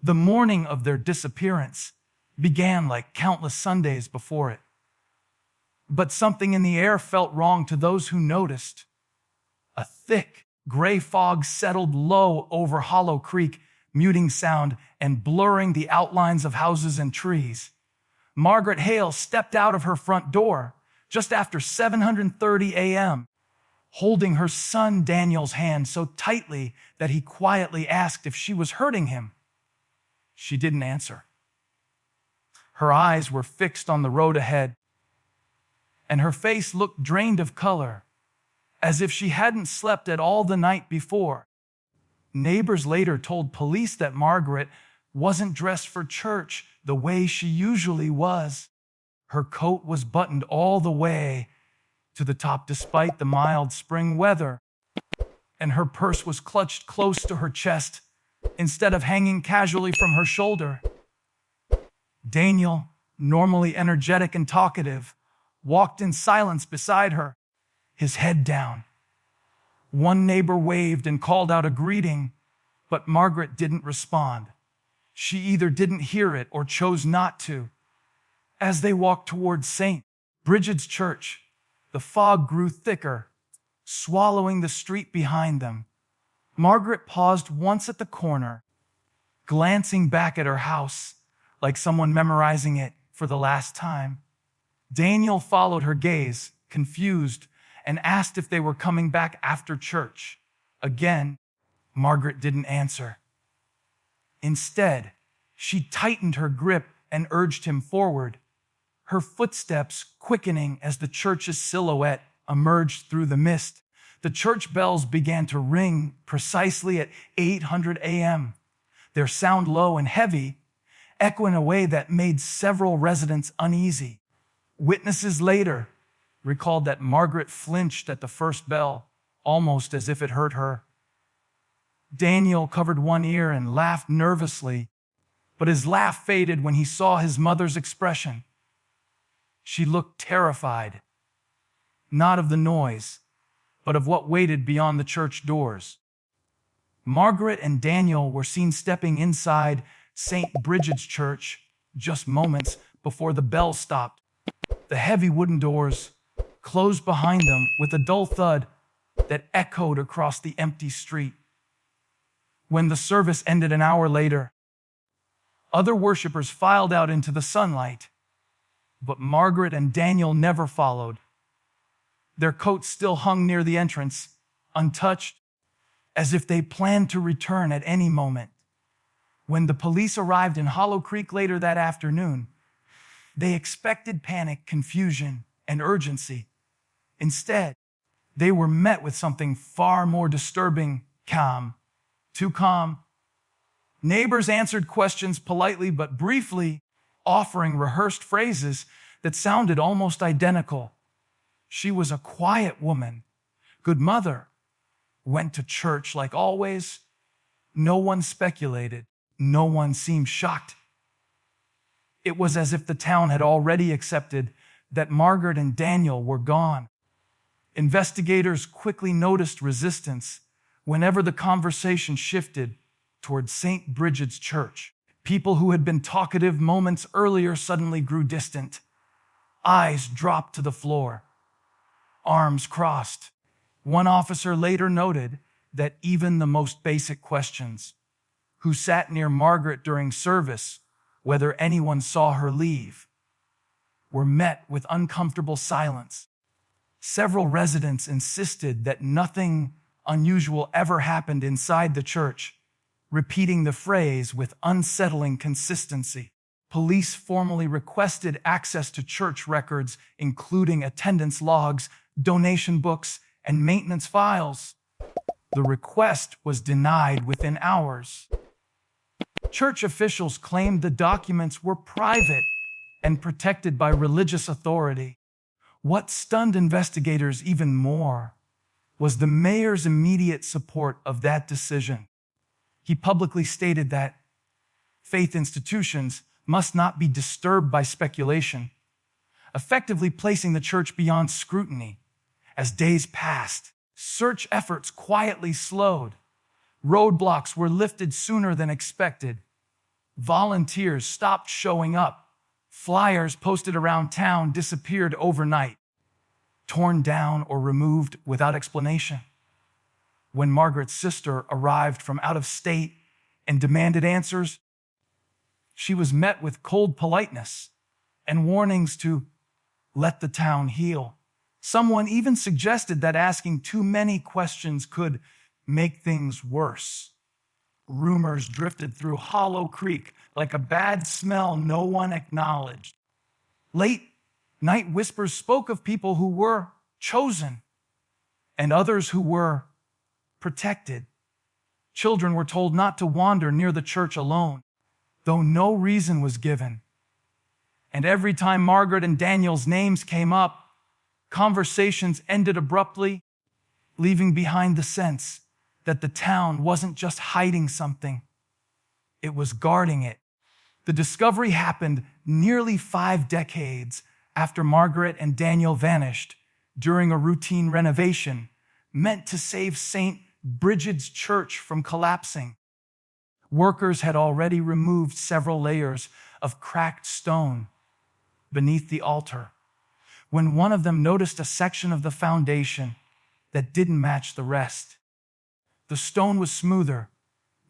The morning of their disappearance began like countless Sundays before it. But something in the air felt wrong to those who noticed. A thick, gray fog settled low over Hollow Creek, muting sound and blurring the outlines of houses and trees. Margaret Hale stepped out of her front door just after 7:30 a.m., holding her son Daniel's hand so tightly that he quietly asked if she was hurting him. She didn't answer. Her eyes were fixed on the road ahead, and her face looked drained of color, as if she hadn't slept at all the night before. Neighbors later told police that Margaret wasn't dressed for church the way she usually was. Her coat was buttoned all the way to the top despite the mild spring weather, and her purse was clutched close to her chest instead of hanging casually from her shoulder. Daniel, normally energetic and talkative, walked in silence beside her, his head down. One neighbor waved and called out a greeting, but Margaret didn't respond. She either didn't hear it or chose not to. As they walked towards St. Bridget's Church, the fog grew thicker, swallowing the street behind them. Margaret paused once at the corner, glancing back at her house like someone memorizing it for the last time. Daniel followed her gaze, confused, and asked if they were coming back after church. Again, Margaret didn't answer. Instead, she tightened her grip and urged him forward, her footsteps quickening as the church's silhouette emerged through the mist. The church bells began to ring precisely at 8:00 a.m., their sound low and heavy, echoing in a way that made several residents uneasy. Witnesses later recalled that Margaret flinched at the first bell, almost as if it hurt her. Daniel covered one ear and laughed nervously, but his laugh faded when he saw his mother's expression. She looked terrified, not of the noise, but of what waited beyond the church doors. Margaret and Daniel were seen stepping inside St. Bridget's Church just moments before the bell stopped. The heavy wooden doors closed behind them with a dull thud that echoed across the empty street. When the service ended an hour later, other worshipers filed out into the sunlight, but Margaret and Daniel never followed. Their coats still hung near the entrance, untouched, as if they planned to return at any moment. When the police arrived in Hollow Creek later that afternoon, they expected panic, confusion, and urgency. Instead, they were met with something far more disturbing: calm. Too calm. Neighbors answered questions politely but briefly, offering rehearsed phrases that sounded almost identical. She was a quiet woman, good mother, went to church like always. No one speculated. No one seemed shocked. It was as if the town had already accepted that Margaret and Daniel were gone. Investigators quickly noticed resistance whenever the conversation shifted toward St. Bridget's Church. People who had been talkative moments earlier suddenly grew distant. Eyes dropped to the floor. Arms crossed. One officer later noted that even the most basic questions: who sat near Margaret during service, whether anyone saw her leave, were met with uncomfortable silence. Several residents insisted that nothing unusual ever happened inside the church, repeating the phrase with unsettling consistency. Police formally requested access to church records, including attendance logs, donation books, and maintenance files. The request was denied within hours. Church officials claimed the documents were private and protected by religious authority. What stunned investigators even more was the mayor's immediate support of that decision. He publicly stated that faith institutions must not be disturbed by speculation, effectively placing the church beyond scrutiny. As days passed, search efforts quietly slowed. Roadblocks were lifted sooner than expected, Volunteers stopped showing up. Flyers posted around town disappeared overnight, torn down or removed without explanation. When Margaret's sister arrived from out of state and demanded answers, she was met with cold politeness and warnings to let the town heal. Someone even suggested that asking too many questions could make things worse. Rumors drifted through Hollow Creek like a bad smell no one acknowledged. Late night whispers spoke of people who were chosen and others who were protected. Children were told not to wander near the church alone, though no reason was given. And every time Margaret and Daniel's names came up, conversations ended abruptly, leaving behind the sense that the town wasn't just hiding something, it was guarding it. The discovery happened nearly 5 decades after Margaret and Daniel vanished during a routine renovation meant to save St. Bridget's Church from collapsing. Workers had already removed several layers of cracked stone beneath the altar when one of them noticed a section of the foundation that didn't match the rest. The stone was smoother,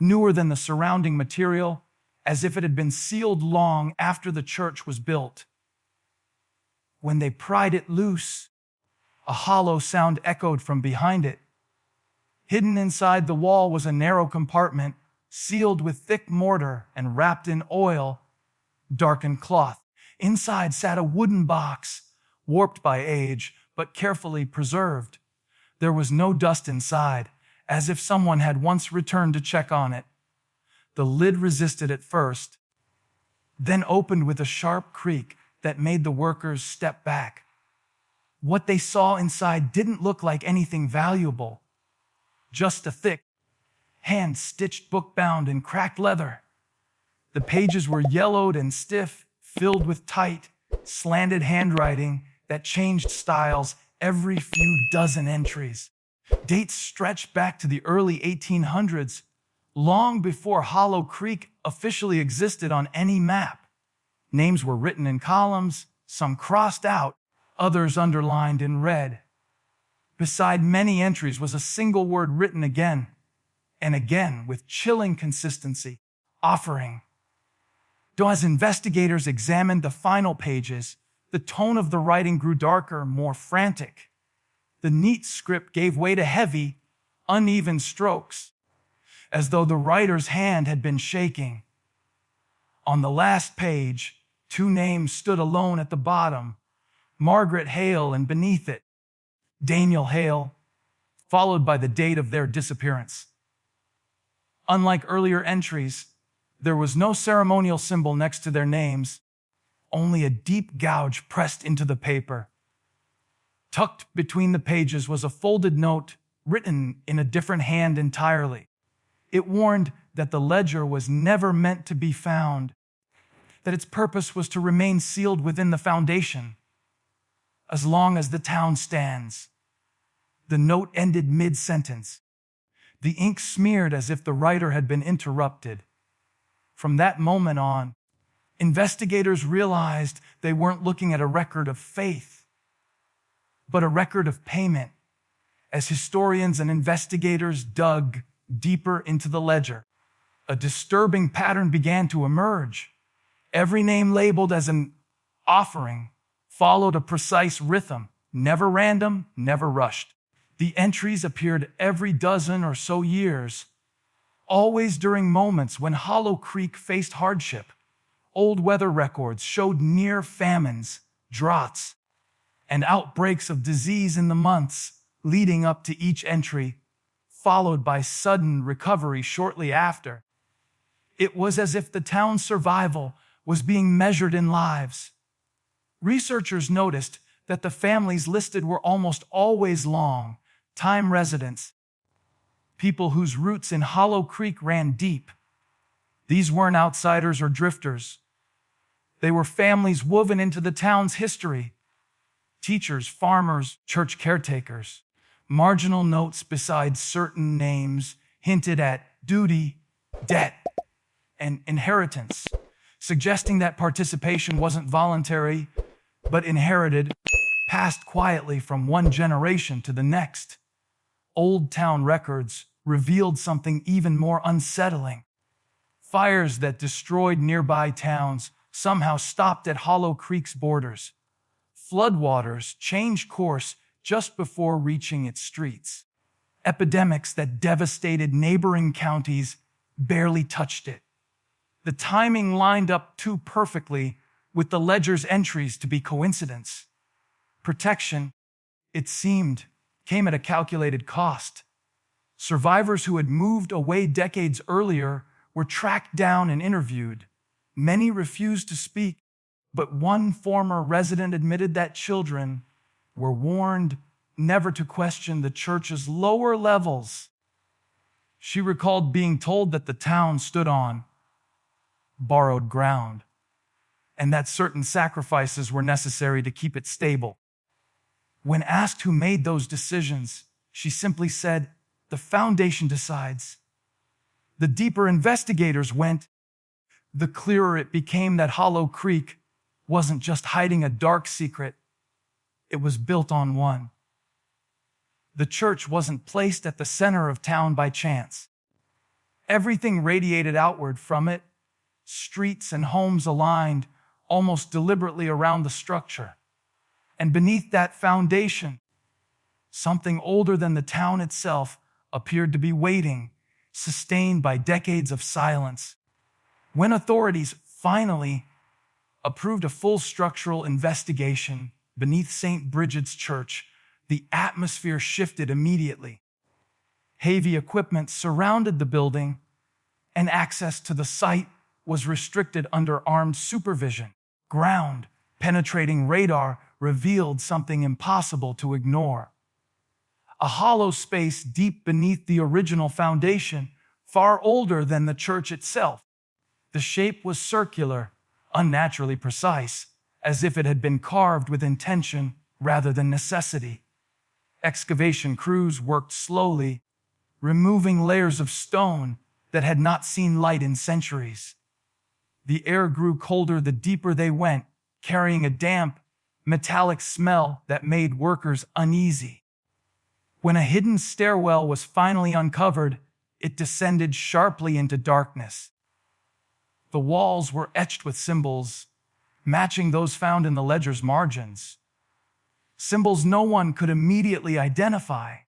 newer than the surrounding material, as if it had been sealed long after the church was built. When they pried it loose, a hollow sound echoed from behind it. Hidden inside the wall was a narrow compartment, sealed with thick mortar and wrapped in oil, darkened cloth. Inside sat a wooden box, warped by age, but carefully preserved. There was no dust inside, as if someone had once returned to check on it. The lid resisted at first, then opened with a sharp creak that made the workers step back. What they saw inside didn't look like anything valuable, just a thick, hand-stitched book bound in cracked leather. The pages were yellowed and stiff, filled with tight, slanted handwriting that changed styles every few dozen entries. Dates stretched back to the early 1800s, long before Hollow Creek officially existed on any map. Names were written in columns, some crossed out, others underlined in red. Beside many entries was a single word written again and again with chilling consistency: offering. Though as investigators examined the final pages, the tone of the writing grew darker, more frantic. The neat script gave way to heavy, uneven strokes, as though the writer's hand had been shaking. On the last page, 2 names stood alone at the bottom: Margaret Hale, and beneath it, Daniel Hale, followed by the date of their disappearance. Unlike earlier entries, there was no ceremonial symbol next to their names, only a deep gouge pressed into the paper. Tucked between the pages was a folded note written in a different hand entirely. It warned that the ledger was never meant to be found, that its purpose was to remain sealed within the foundation. As long as the town stands. The note ended mid-sentence. The ink smeared as if the writer had been interrupted. From that moment on, investigators realized they weren't looking at a record of faith, but a record of payment. As historians and investigators dug deeper into the ledger, a disturbing pattern began to emerge. Every name labeled as an offering followed a precise rhythm, never random, never rushed. The entries appeared every dozen or so years, always during moments when Hollow Creek faced hardship. Old weather records showed near famines, droughts, and outbreaks of disease in the months leading up to each entry, followed by sudden recovery shortly after. It was as if the town's survival was being measured in lives. Researchers noticed that the families listed were almost always long-time residents, people whose roots in Hollow Creek ran deep. These weren't outsiders or drifters. They were families woven into the town's history: teachers, farmers, church caretakers. Marginal notes beside certain names hinted at duty, debt, and inheritance, suggesting that participation wasn't voluntary, but inherited, passed quietly from one generation to the next. Old town records revealed something even more unsettling. Fires that destroyed nearby towns somehow stopped at Hollow Creek's borders. Floodwaters changed course just before reaching its streets. Epidemics that devastated neighboring counties barely touched it. The timing lined up too perfectly with the ledger's entries to be coincidence. Protection, it seemed, came at a calculated cost. Survivors who had moved away decades earlier were tracked down and interviewed. Many refused to speak, but one former resident admitted that children were warned never to question the church's lower levels. She recalled being told that the town stood on borrowed ground, and that certain sacrifices were necessary to keep it stable. When asked who made those decisions, she simply said, "The foundation decides." The deeper investigators went, the clearer it became that Hollow Creek wasn't just hiding a dark secret, it was built on one. The church wasn't placed at the center of town by chance. Everything radiated outward from it, streets and homes aligned almost deliberately around the structure. And beneath that foundation, something older than the town itself appeared to be waiting, sustained by decades of silence. When authorities finally approved a full structural investigation beneath St. Bridget's Church, the atmosphere shifted immediately. Heavy equipment surrounded the building, and access to the site was restricted under armed supervision. Ground-penetrating radar revealed something impossible to ignore. A hollow space deep beneath the original foundation, far older than the church itself. The shape was circular, unnaturally precise, as if it had been carved with intention rather than necessity. Excavation crews worked slowly, removing layers of stone that had not seen light in centuries. The air grew colder the deeper they went, carrying a damp, metallic smell that made workers uneasy. When a hidden stairwell was finally uncovered, it descended sharply into darkness. The walls were etched with symbols, matching those found in the ledger's margins. Symbols no one could immediately identify,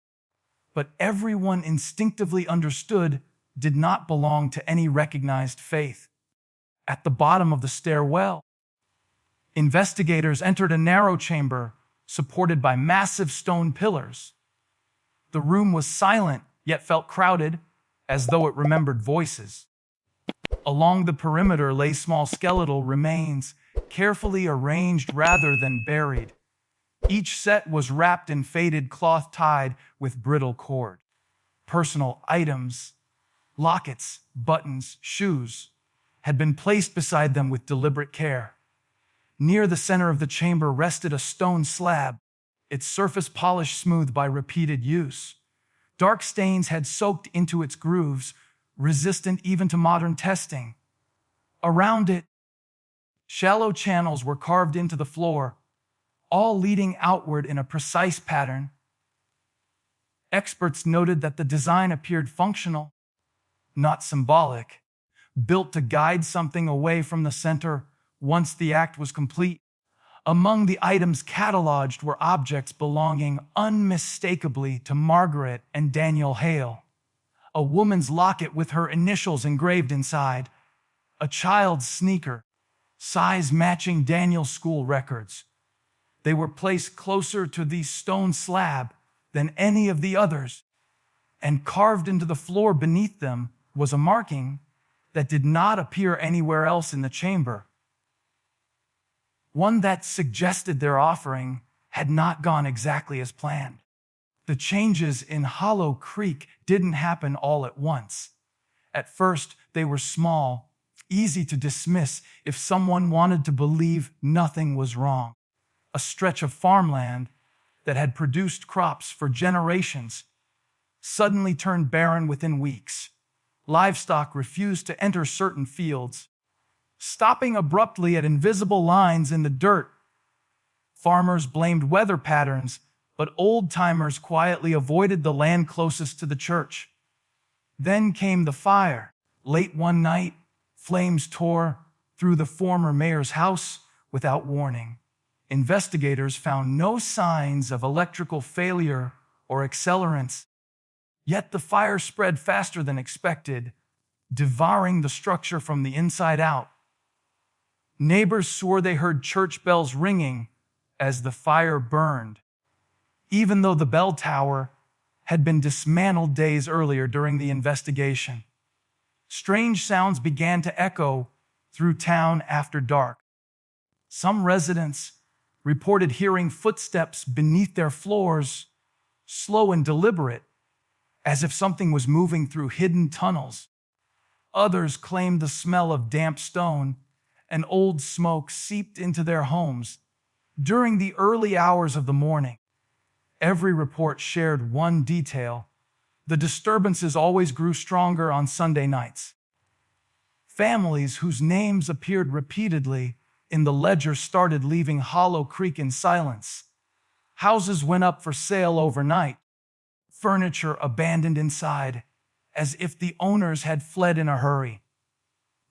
but everyone instinctively understood did not belong to any recognized faith. At the bottom of the stairwell, investigators entered a narrow chamber supported by massive stone pillars. The room was silent, yet felt crowded, as though it remembered voices. Along the perimeter lay small skeletal remains, carefully arranged rather than buried. Each set was wrapped in faded cloth tied with brittle cord. Personal items, lockets, buttons, shoes, had been placed beside them with deliberate care. Near the center of the chamber rested a stone slab, its surface polished smooth by repeated use. Dark stains had soaked into its grooves, resistant even to modern testing. Around it, shallow channels were carved into the floor, all leading outward in a precise pattern. Experts noted that the design appeared functional, not symbolic, built to guide something away from the center once the act was complete. Among the items cataloged were objects belonging unmistakably to Margaret and Daniel Hale. A woman's locket with her initials engraved inside, a child's sneaker, size matching Daniel's school records. They were placed closer to the stone slab than any of the others, and carved into the floor beneath them was a marking that did not appear anywhere else in the chamber. One that suggested their offering had not gone exactly as planned. The changes in Hollow Creek didn't happen all at once. At first, they were small, easy to dismiss if someone wanted to believe nothing was wrong. A stretch of farmland that had produced crops for generations suddenly turned barren within weeks. livestock refused to enter certain fields, stopping abruptly at invisible lines in the dirt. Farmers blamed weather patterns, but old-timers quietly avoided the land closest to the church. Then came the fire. Late one night, flames tore through the former mayor's house without warning. Investigators found no signs of electrical failure or accelerants, yet the fire spread faster than expected, devouring the structure from the inside out. Neighbors swore they heard church bells ringing as the fire burned, even though the bell tower had been dismantled days earlier during the investigation. Strange sounds began to echo through town after dark. Some residents reported hearing footsteps beneath their floors, slow and deliberate, as if something was moving through hidden tunnels. Others claimed the smell of damp stone and old smoke seeped into their homes during the early hours of the morning. Every report shared one detail: the disturbances always grew stronger on Sunday nights. Families whose names appeared repeatedly in the ledger started leaving Hollow Creek in silence. Houses went up for sale overnight, furniture abandoned inside, as if the owners had fled in a hurry.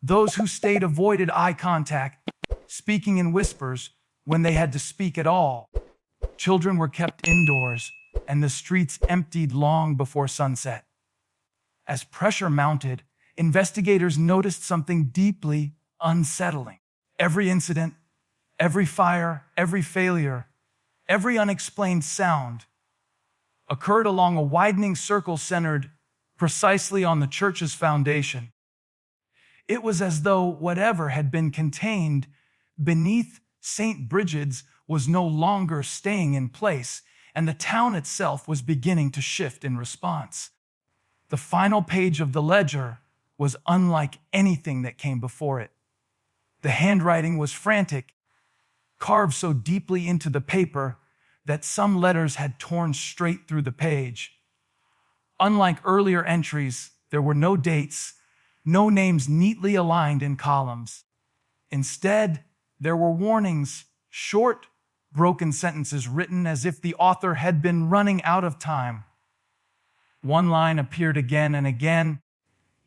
Those who stayed avoided eye contact, speaking in whispers when they had to speak at all. Children were kept indoors, and the streets emptied long before sunset. As pressure mounted, investigators noticed something deeply unsettling. Every incident, every fire, every failure, every unexplained sound occurred along a widening circle centered precisely on the church's foundation. It was as though whatever had been contained beneath St. Brigid's was no longer staying in place, and the town itself was beginning to shift in response. The final page of the ledger was unlike anything that came before it. The handwriting was frantic, carved so deeply into the paper that some letters had torn straight through the page. Unlike earlier entries, there were no dates, no names neatly aligned in columns. Instead, there were warnings, short, broken sentences written as if the author had been running out of time. One line appeared again and again,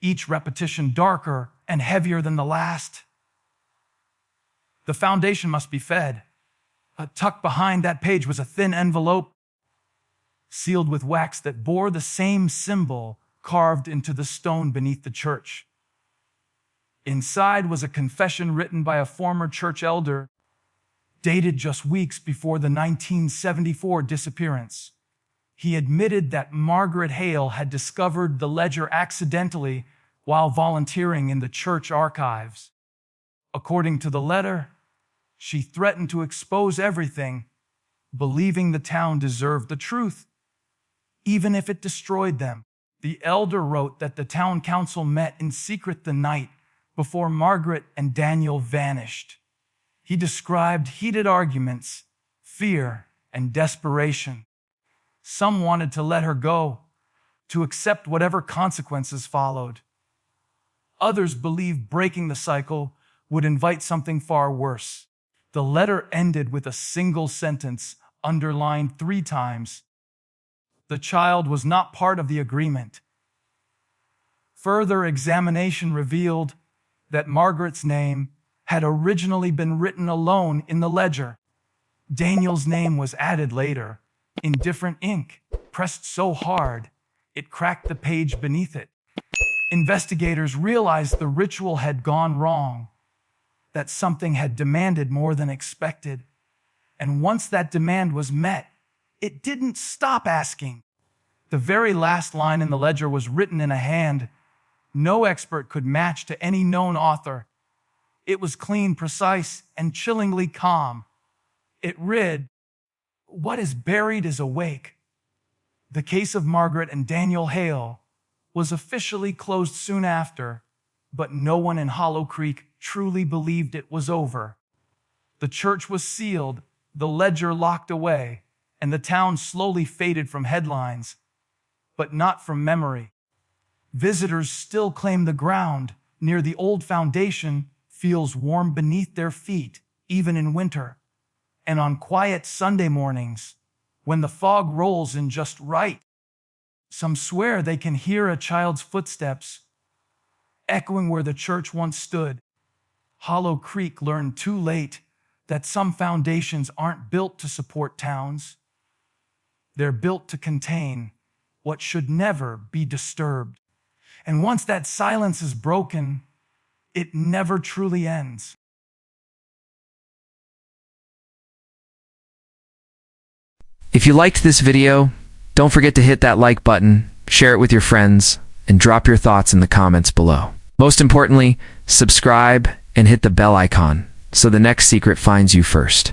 each repetition darker and heavier than the last. The foundation must be fed. Tucked behind that page was a thin envelope, sealed with wax that bore the same symbol carved into the stone beneath the church. Inside was a confession written by a former church elder, dated just weeks before the 1974 disappearance. He admitted that Margaret Hale had discovered the ledger accidentally while volunteering in the church archives. According to the letter, she threatened to expose everything, believing the town deserved the truth, even if it destroyed them. The elder wrote that the town council met in secret the night before Margaret and Daniel vanished. He described heated arguments, fear, and desperation. Some wanted to let her go, to accept whatever consequences followed. Others believed breaking the cycle would invite something far worse. The letter ended with a single sentence underlined 3 times. The child was not part of the agreement. Further examination revealed that Margaret's name had originally been written alone in the ledger. Daniel's name was added later, in different ink, pressed so hard it cracked the page beneath it. Investigators realized the ritual had gone wrong, that something had demanded more than expected. And once that demand was met, it didn't stop asking. The very last line in the ledger was written in a hand no expert could match to any known author. It was clean, precise, and chillingly calm. It read, "What is buried is awake." The case of Margaret and Daniel Hale was officially closed soon after, but no one in Hollow Creek truly believed it was over. The church was sealed, the ledger locked away, and the town slowly faded from headlines, but not from memory. Visitors still claim the ground near the old foundation feels warm beneath their feet, even in winter. And on quiet Sunday mornings, when the fog rolls in just right, some swear they can hear a child's footsteps echoing where the church once stood. Hollow Creek learned too late that some foundations aren't built to support towns. They're built to contain what should never be disturbed. And once that silence is broken, it never truly ends. If you liked this video, don't forget to hit that like button, share it with your friends, and drop your thoughts in the comments below. Most importantly, subscribe and hit the bell icon so the next secret finds you first.